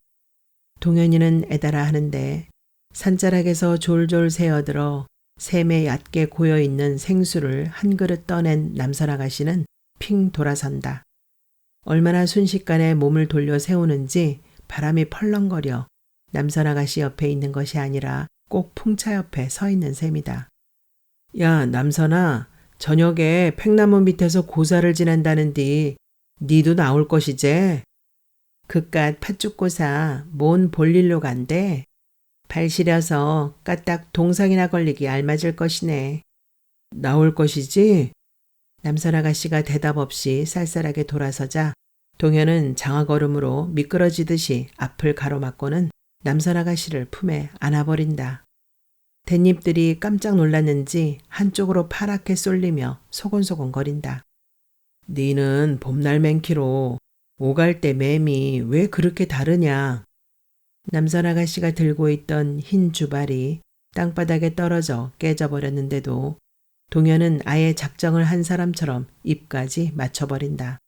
동현이는 애달아 하는데 산자락에서 졸졸 새어들어 샘에 얕게 고여있는 생수를 한 그릇 떠낸 남선 아가씨는 핑 돌아선다. 얼마나 순식간에 몸을 돌려 세우는지 바람이 펄렁거려 남선 아가씨 옆에 있는 것이 아니라 꼭 풍차 옆에 서 있는 셈이다. 야 남선아, 저녁에 팽나무 밑에서 고사를 지낸다는디 니도 나올 것이제? 그깟 팥죽고사 뭔 볼일로 간대? 발 시려서 까딱 동상이나 걸리기 알맞을 것이네. 나올 것이지? 남선 아가씨가 대답 없이 쌀쌀하게 돌아서자 동현은 장화걸음으로 미끄러지듯이 앞을 가로막고는 남선 아가씨를 품에 안아버린다. 댄잎들이 깜짝 놀랐는지 한쪽으로 파랗게 쏠리며 소곤소곤 거린다. 니는 봄날 맹키로 오갈 때 맴이 왜 그렇게 다르냐? 남선 아가씨가 들고 있던 흰 주발이 땅바닥에 떨어져 깨져버렸는데도 동현은 아예 작정을 한 사람처럼 입까지 맞춰버린다.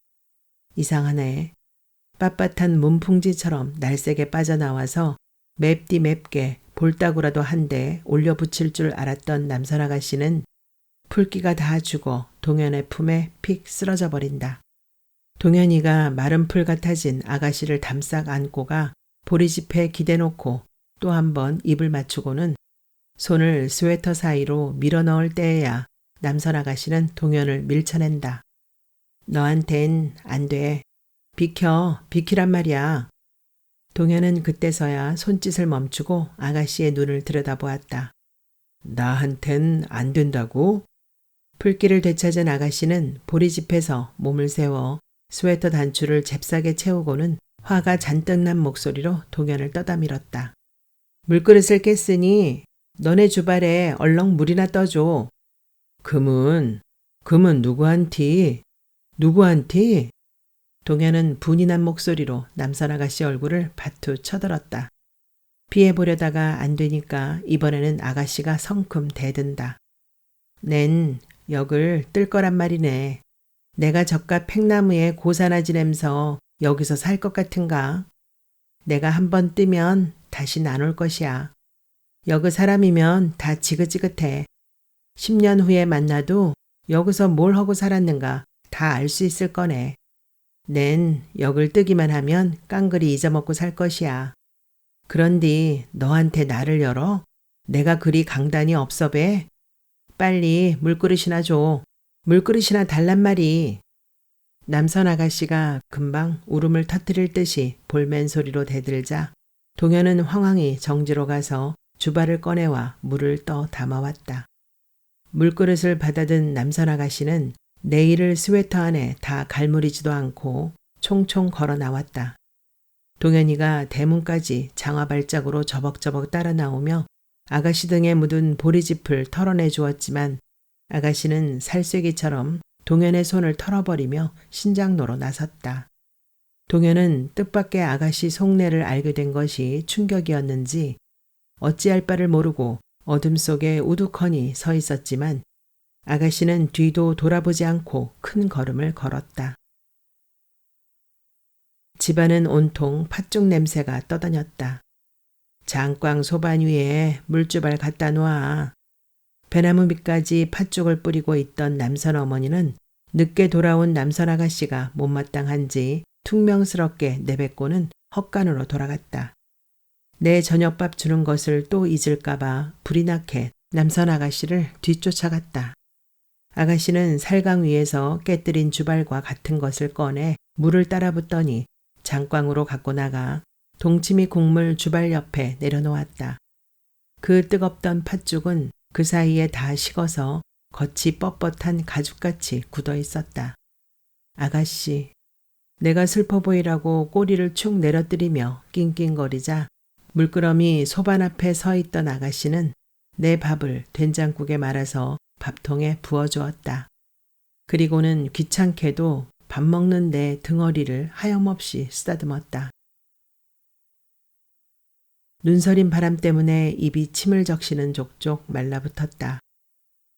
이상하네. 빳빳한 문풍지처럼 날쌔게 빠져나와서 맵디 맵게 볼따구라도 한 대 올려붙일 줄 알았던 남선 아가씨는 풀기가 다 죽어 동현의 품에 픽 쓰러져 버린다. 동현이가 마른 풀 같아진 아가씨를 담싹 안고 가 보리집에 기대놓고 또 한 번 입을 맞추고는 손을 스웨터 사이로 밀어넣을 때에야 남선 아가씨는 동현을 밀쳐낸다. 너한텐 안 돼. 비키란 말이야. 동현은 그때서야 손짓을 멈추고 아가씨의 눈을 들여다보았다. 나한텐 안 된다고? 풀기를 되찾은 아가씨는 보리집에서 몸을 세워 스웨터 단추를 잽싸게 채우고는 화가 잔뜩 난 목소리로 동현을 떠다밀었다. 물그릇을 깼으니 너네 주발에 얼렁 물이나 떠줘. 금은 누구한티? 동현은 분이 난 목소리로 남선 아가씨 얼굴을 바투 쳐들었다. 피해보려다가 안 되니까 이번에는 아가씨가 성큼 대든다. 넨 역을 뜰 거란 말이네. 내가 저깟 팽나무에 고사나 지내면서 여기서 살 것 같은가? 내가 한번 뜨면 다시 안 올 것이야. 여그 사람이면 다 지긋지긋해. 10년 후에 만나도 여기서 뭘 하고 살았는가 다 알 수 있을 거네. 넨 역을 뜨기만 하면 깡그리 잊어먹고 살 것이야. 그런디 너한테 나를 열어? 내가 그리 강단이 없어 배? 빨리 물그릇이나 줘. 물그릇이나 달란 말이. 남선 아가씨가 금방 울음을 터뜨릴 듯이 볼멘 소리로 대들자 동현은 황황히 정지로 가서 주발을 꺼내와 물을 떠 담아왔다. 물그릇을 받아든 남선 아가씨는 내일을 스웨터 안에 다 갈무리지도 않고 총총 걸어 나왔다. 동현이가 대문까지 장화 발짝으로 저벅저벅 따라 나오며 아가씨 등에 묻은 보리짚을 털어내 주었지만 아가씨는 살쐐기처럼 동현의 손을 털어버리며 신장로로 나섰다. 동현은 뜻밖의 아가씨 속내를 알게 된 것이 충격이었는지 어찌할 바를 모르고 어둠 속에 우두커니 서 있었지만 아가씨는 뒤도 돌아보지 않고 큰 걸음을 걸었다. 집안은 온통 팥죽 냄새가 떠다녔다. 장광 소반 위에 물주발 갖다 놓아. 배나무 밑까지 팥죽을 뿌리고 있던 남선 어머니는 늦게 돌아온 남선 아가씨가 못마땅한지 퉁명스럽게 내뱉고는 헛간으로 돌아갔다. 내 저녁밥 주는 것을 또 잊을까봐 불이 나게 남선 아가씨를 뒤쫓아갔다. 아가씨는 살강 위에서 깨뜨린 주발과 같은 것을 꺼내 물을 따라붓더니 장광으로 갖고 나가 동치미 국물 주발 옆에 내려놓았다. 그 뜨겁던 팥죽은 그 사이에 다 식어서 겉이 뻣뻣한 가죽같이 굳어 있었다. 아가씨, 내가 슬퍼 보이라고 꼬리를 축 내려뜨리며 낑낑거리자 물끄러미 소반 앞에 서 있던 아가씨는 내 밥을 된장국에 말아서 밥통에 부어주었다. 그리고는 귀찮게도 밥 먹는 내 등허리를 하염없이 쓰다듬었다. 눈서린 바람 때문에 입이 침을 적시는 족족 말라붙었다.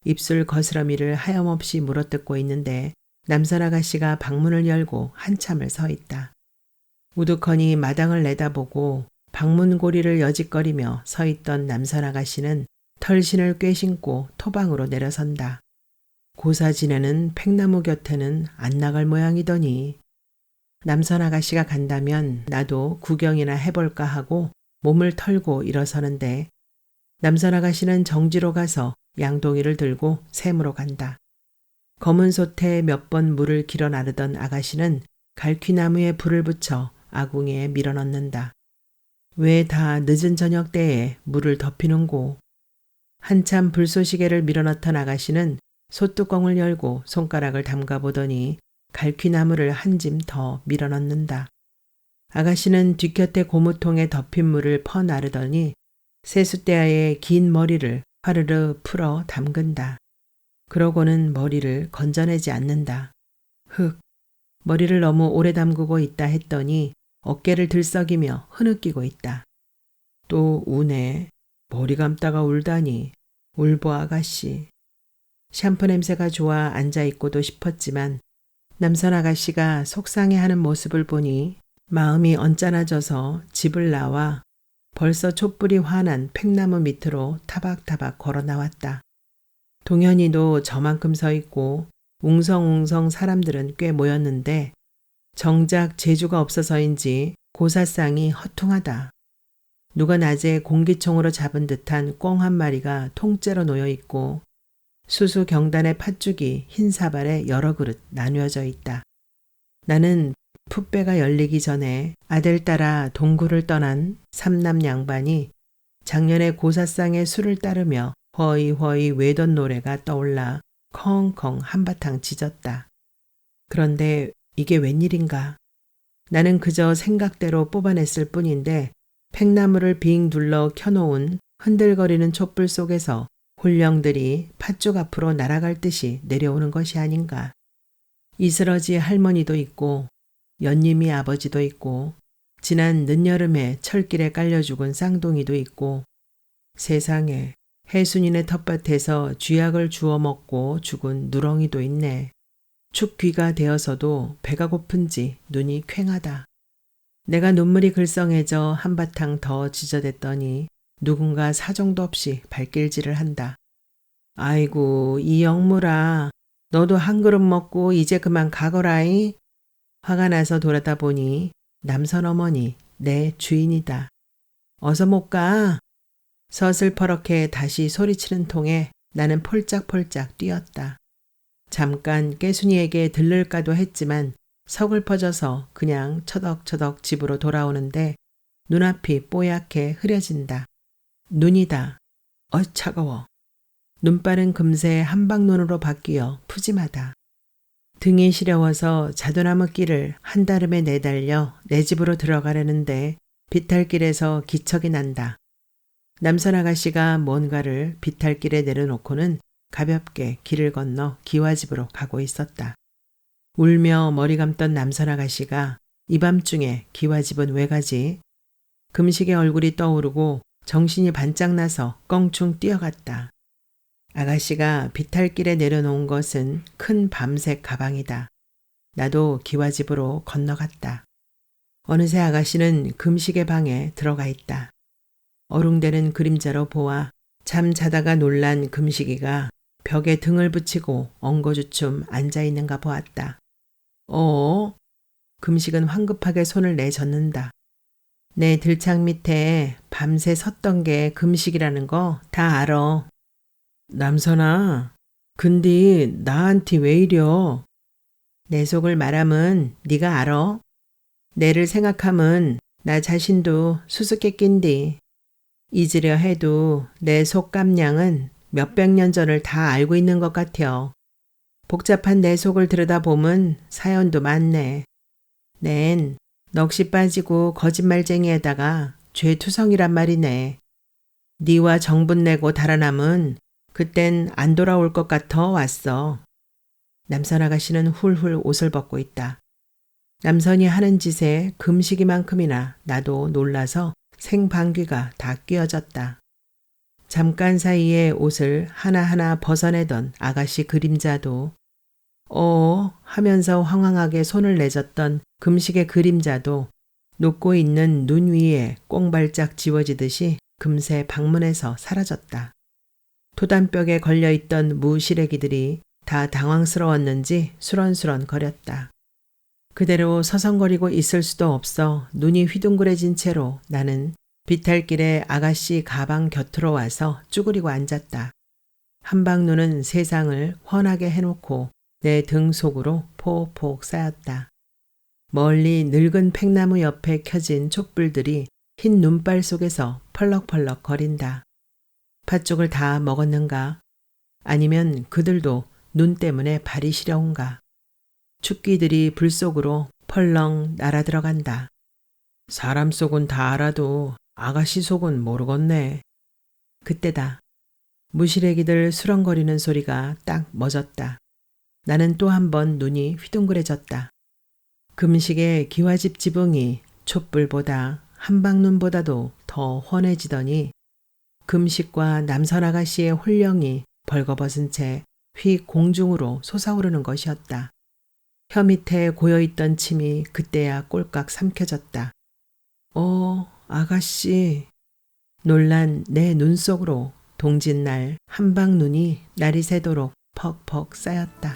입술 거스러미를 하염없이 물어뜯고 있는데 남선 아가씨가 방문을 열고 한참을 서 있다. 우두커니 마당을 내다보고 방문 고리를 여짓거리며 서 있던 남선 아가씨는 털신을 꿰신고 토방으로 내려선다. 고사 지내는 팽나무 곁에는 안 나갈 모양이더니 남선 아가씨가 간다면 나도 구경이나 해볼까 하고 몸을 털고 일어서는데 남선 아가씨는 정지로 가서 양동이를 들고 샘으로 간다. 검은 솥에 몇 번 물을 길어 나르던 아가씨는 갈퀴나무에 불을 붙여 아궁이에 밀어넣는다. 왜 다 늦은 저녁 때에 물을 덮이는고. 한참 불쏘시개를 밀어넣던 아가씨는 솥뚜껑을 열고 손가락을 담가보더니 갈퀴나무를 한 짐 더 밀어넣는다. 아가씨는 뒷곁에 고무통에 덮인 물을 퍼 나르더니 세숫대야의 긴 머리를 화르르 풀어 담근다. 그러고는 머리를 건져내지 않는다. 흑, 머리를 너무 오래 담그고 있다 했더니 어깨를 들썩이며 흐느끼고 있다. 또 우네. 머리 감다가 울다니. 울보 아가씨. 샴푸 냄새가 좋아 앉아있고도 싶었지만 남선 아가씨가 속상해하는 모습을 보니 마음이 언짢아져서 집을 나와 벌써 촛불이 환한 팽나무 밑으로 타박타박 걸어 나왔다. 동현이도 저만큼 서 있고 웅성웅성 사람들은 꽤 모였는데 정작 재주가 없어서인지 고사상이 허퉁하다. 누가 낮에 공기총으로 잡은 듯한 꿩 한 마리가 통째로 놓여 있고 수수 경단의 팥죽이 흰 사발에 여러 그릇 나뉘어져 있다. 나는 풋배가 열리기 전에 아들 따라 동굴을 떠난 삼남 양반이 작년에 고사상에 술을 따르며 허이허이 외던 노래가 떠올라 컹컹 한바탕 짖었다. 그런데 이게 웬일인가. 나는 그저 생각대로 뽑아냈을 뿐인데 팽나무를 빙 둘러 켜놓은 흔들거리는 촛불 속에서 홀령들이 팥죽 앞으로 날아갈 듯이 내려오는 것이 아닌가. 이스러지 할머니도 있고 연님이 아버지도 있고 지난 늦여름에 철길에 깔려 죽은 쌍둥이도 있고 세상에 해순이네 텃밭에서 쥐약을 주워 먹고 죽은 누렁이도 있네. 축귀가 되어서도 배가 고픈지 눈이 퀭하다. 내가 눈물이 글썽해져 한바탕 더 짖어댔더니 누군가 사정도 없이 발길질을 한다. 아이고 이 영물아, 너도 한 그릇 먹고 이제 그만 가거라이. 화가 나서 돌아다 보니 남선 어머니, 내 주인이다. 어서 못 가. 서슬퍼렇게 다시 소리치는 통에 나는 폴짝폴짝 뛰었다. 잠깐 깨순이에게 들를까도 했지만 서글퍼져서 그냥 처덕처덕 집으로 돌아오는데 눈앞이 뽀얗게 흐려진다. 눈이다. 차가워. 눈발은 금세 한방눈으로 바뀌어 푸짐하다. 등이 시려워서 자두나무 길을 한다름에 내달려 내 집으로 들어가려는데 비탈길에서 기척이 난다. 남선 아가씨가 뭔가를 비탈길에 내려놓고는 가볍게 길을 건너 기와집으로 가고 있었다. 울며 머리 감던 남선 아가씨가 이 밤중에 기와집은 왜 가지? 금식의 얼굴이 떠오르고 정신이 반짝 나서 껑충 뛰어갔다. 아가씨가 비탈길에 내려놓은 것은 큰 밤색 가방이다. 나도 기와집으로 건너갔다. 어느새 아가씨는 금식의 방에 들어가 있다. 어룽대는 그림자로 보아 잠 자다가 놀란 금식이가 벽에 등을 붙이고 엉거주춤 앉아있는가 보았다. 금식은 황급하게 손을 내젓는다. 내 들창 밑에 밤새 섰던 게 금식이라는 거 다 알어. 남선아, 근데 나한테 왜 이려? 내 속을 말함은 네가 알어. 내를 생각함은 나 자신도 수수께끼인디. 잊으려 해도 내 속감량은 몇백 년 전을 다 알고 있는 것 같아. 복잡한 내 속을 들여다보면 사연도 많네. 넨 넋이 빠지고 거짓말쟁이에다가 죄투성이란 말이네. 네와 정분 내고 달아남은 그땐 안 돌아올 것 같아 왔어. 남선 아가씨는 훌훌 옷을 벗고 있다. 남선이 하는 짓에 금시기만큼이나 나도 놀라서 생방귀가 다 뀌어졌다. 잠깐 사이에 옷을 하나하나 벗어내던 아가씨 그림자도 하면서 황황하게 손을 내젓던 금식의 그림자도 녹고 있는 눈 위에 꽁발짝 지워지듯이 금세 방문에서 사라졌다. 토단벽에 걸려있던 무시래기들이 다 당황스러웠는지 수런수런 거렸다. 그대로 서성거리고 있을 수도 없어 눈이 휘둥그레진 채로 나는 비탈길에 아가씨 가방 곁으로 와서 쭈그리고 앉았다. 한방눈은 세상을 훤하게 해놓고 내 등 속으로 폭폭 쌓였다. 멀리 늙은 팽나무 옆에 켜진 촛불들이 흰 눈발 속에서 펄럭펄럭 거린다. 팥죽을 다 먹었는가? 아니면 그들도 눈 때문에 발이 시려운가? 축기들이 불 속으로 펄렁 날아들어간다. 사람 속은 다 알아도 아가씨 속은 모르겠네. 그때다. 무시래기들 수렁거리는 소리가 딱 멎었다. 나는 또 한 번 눈이 휘둥그레졌다. 금식의 기와집 지붕이 촛불보다 한방눈보다도 더 훤해지더니 금식과 남선 아가씨의 홀령이 벌거벗은 채 휙 공중으로 솟아오르는 것이었다. 혀 밑에 고여있던 침이 그때야 꼴깍 삼켜졌다. 아가씨. 놀란 내 눈 속으로 동짓날 한방 눈이 날이 새도록 퍽퍽 쌓였다.